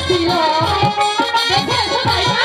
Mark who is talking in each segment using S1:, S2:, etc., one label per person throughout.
S1: ছিল দেখে এসো তাই না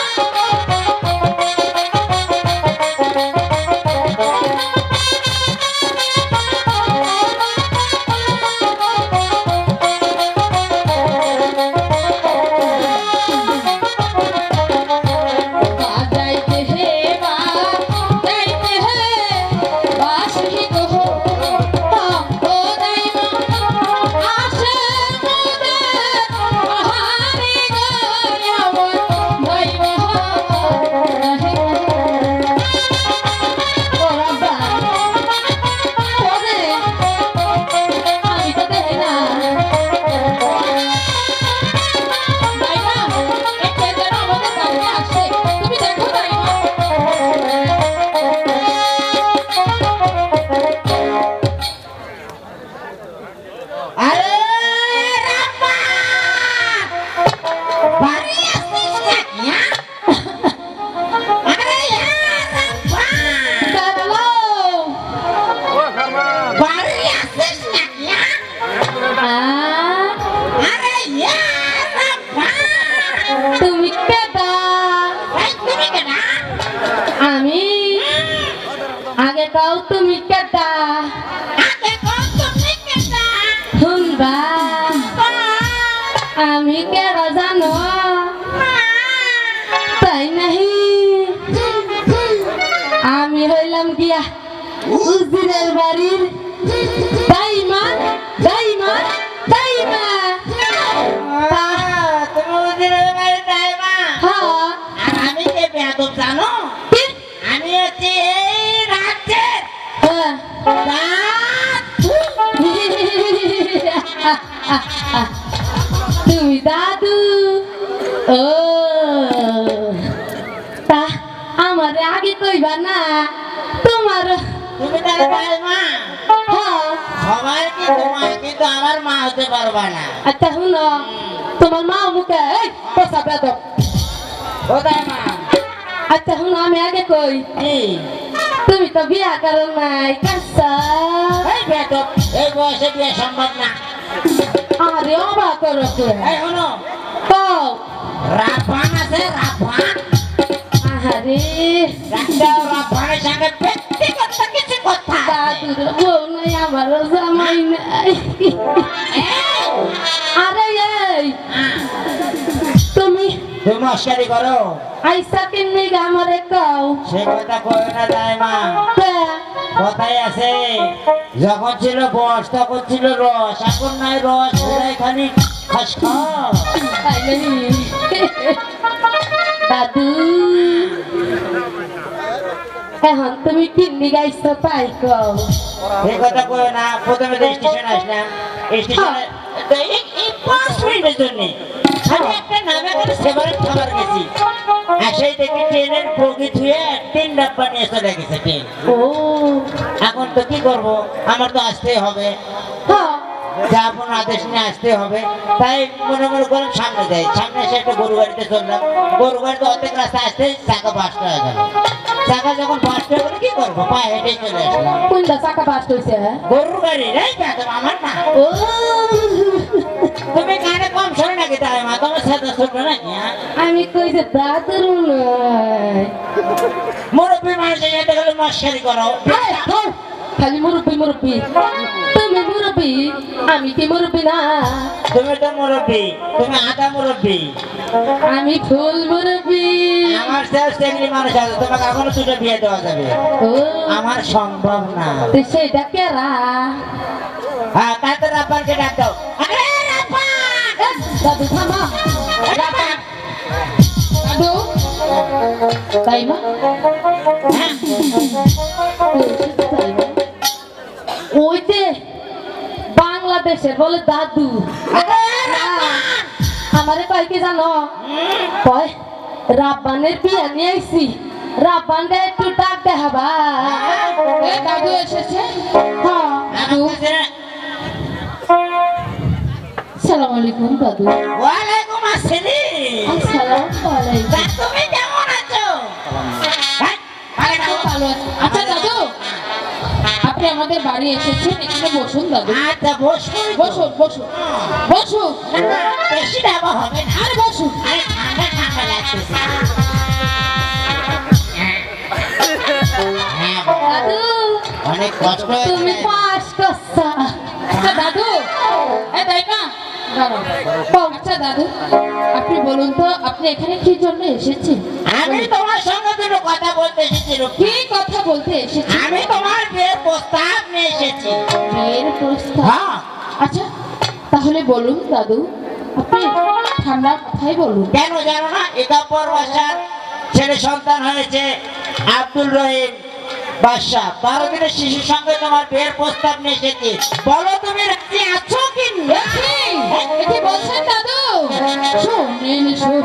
S1: তুমি কেডা শুনবা আমি কেডা জানো তাই নাহি আমি হইলাম গিয়া উজিরের বাড়ির দাইমা দাইমা দাইমা
S2: তুমি উজিরের বাড়ির দাইমা
S1: হ্যাঁ
S2: আর আমি কে বেয়াদব জানো আমি হচ্ছে
S1: তুমি দাদু ও তা আমারে আগে কইবা না তোমার
S2: তুমি তাহলে মা
S1: হ্যাঁ
S2: সবাই কি তোমার কিন্তু আমার মা হতে পারবা না
S1: আচ্ছা শুনো তোমার মা মুখে এই পোষা বেদব
S2: ও তাই মা
S1: আচ্ছা শুনো আমি আগে কই তুমি তো বিয়া করো নাই কাঁচা
S2: এই বেদব এই বয়সে বিয়ে সম্ভব না
S1: আরে অবাক করো কে
S2: এই শোনো
S1: কও
S2: রাফান আছে রাফান
S1: আরে
S2: রাখাও রাফানের সঙ্গে ব্যক্তিগত কিছু কথা
S1: দাদুর বউ নাই আমার জামাই নাই আরে এই তুমি
S2: তুমি মস্কারি করো
S1: আইসা কিন্নি আমারে কও
S2: সে কথা কই না যায় মা কথাই আছে যখন ছিল বস তখন ছিল রস এখন নাই রস পুরাই খালি খাস
S1: তাই নাকি দাদু এখন তুমি কিন্নি গাইছো তাই কও
S2: সে কথা কই না প্রথমে তো স্টেশন আসলাম স্টেশনে এই 5 মিনিটের জন্য আমি একটা নামে করে সেবারে খাবার গেছি সেই থেকে ট্রেনের বগি ধুয়ে 3 ডাব্বা নিয়ে চলে গেছে ট্রেন
S1: ও
S2: এখন তো কি করব আমার তো আসতেই হবে
S1: হ্যাঁ
S2: যা আপনার আদেশ নিয়ে আসতে হবে তাই মনে মনে করেন সামনে যাই সামনে এসে একটা গরু গাড়িতে চললাম গরু গাড়িতে অর্ধেক রাস্তা আসতে চাকা 5টা হয়ে গেল চাকা যখন 5টা করে কি করবো পায়ে হেঁটে চলে আসলাম
S1: কোনটা চাকা পাস হইছে
S2: গরুর গাড়ি রে বেদম আমার না
S1: ও
S2: তুমি কানে কম শোনো নাকি তাই মা তোমার সাথে শুনবে নাকি
S1: আমি কইছে দাদুর নাই
S2: মুরব্বী মানুষের যেতে গেলে মস্কারি করো
S1: খালি মুরব্বী মুরব্বী তুমি মুরব্বী আমি কি মুরব্বী না
S2: তুমি তো মুরব্বী তুমি আধা মুরব্বী
S1: আমি ফুল মুরব্বী
S2: আমার শেষ দেখলি মানুষ আছে তোমাকে এখনো দুটো বিয়ে দেওয়া যাবে
S1: ও
S2: আমার সম্ভব না
S1: তুই সেটা কেরা
S2: হ্যাঁ তাতে রাপানকে ডাক দাও আরে রাপান
S1: দাদু থামা
S2: রাপান
S1: দাদু তাই মা ওই যে বাংলাদেশের বলে দাদু আমারে কয় কি জানো কয় রাব্বানের বিয়া নিয়ে আইছি রাব্বানটা একটু ডাক দেখাবা দাদু এসেছে হ্যাঁ দাদু সালাম আলাইকুম দাদু
S2: ওয়ালাইকুম আসসালাম
S1: আসসালাম আলাইকুম
S2: তা তুমি কেমন আছো
S1: ভালো আছি। আচ্ছা দাদু আপনি আমাদের বাড়ি এসেছেন, এখানে বসুন দাদু।
S2: আচ্ছা বসুন
S1: বসুন বসুন বসুন,
S2: বেশি ডাবা হবে না।
S1: আরে বসুন।
S2: আরে ঠান্ডা ঠান্ডা লাগতেছে। হ্যাঁ,
S1: দাদু
S2: অনেক কষ্ট হয়েছে।
S1: তুমি পাস করছো। আচ্ছা দাদু, এ তাই না, দাঁড়াও। আচ্ছা দাদু, আপনি বলুন তো আপনি এখানে কি জন্য এসেছেন?
S2: আমি তোমার সঙ্গে দুটো কথা বলতে এসেছি রূপা।
S1: কি কথা বলতে এসেছেন?
S2: আমি তোমার বিয়ের প্রস্তাব নিয়ে এসেছি।
S1: বিয়ের প্রস্তাব?
S2: হ্যাঁ,
S1: আচ্ছা তাহলে বলুন দাদু, আপনি ঠান্ডা কথাই বলুন।
S2: কেন জানো না? একাপর বাসার ছেলে সন্তান হয়েছে আব্দুল রহিম বাদশা। 12 দিনের শিশুর সঙ্গে তোমার বিয়ের প্রস্তাব নিয়ে এসেছি। বলো তুমি রাজি আছো কি না?
S1: কি বলছেন দাদু? শোনেন শোন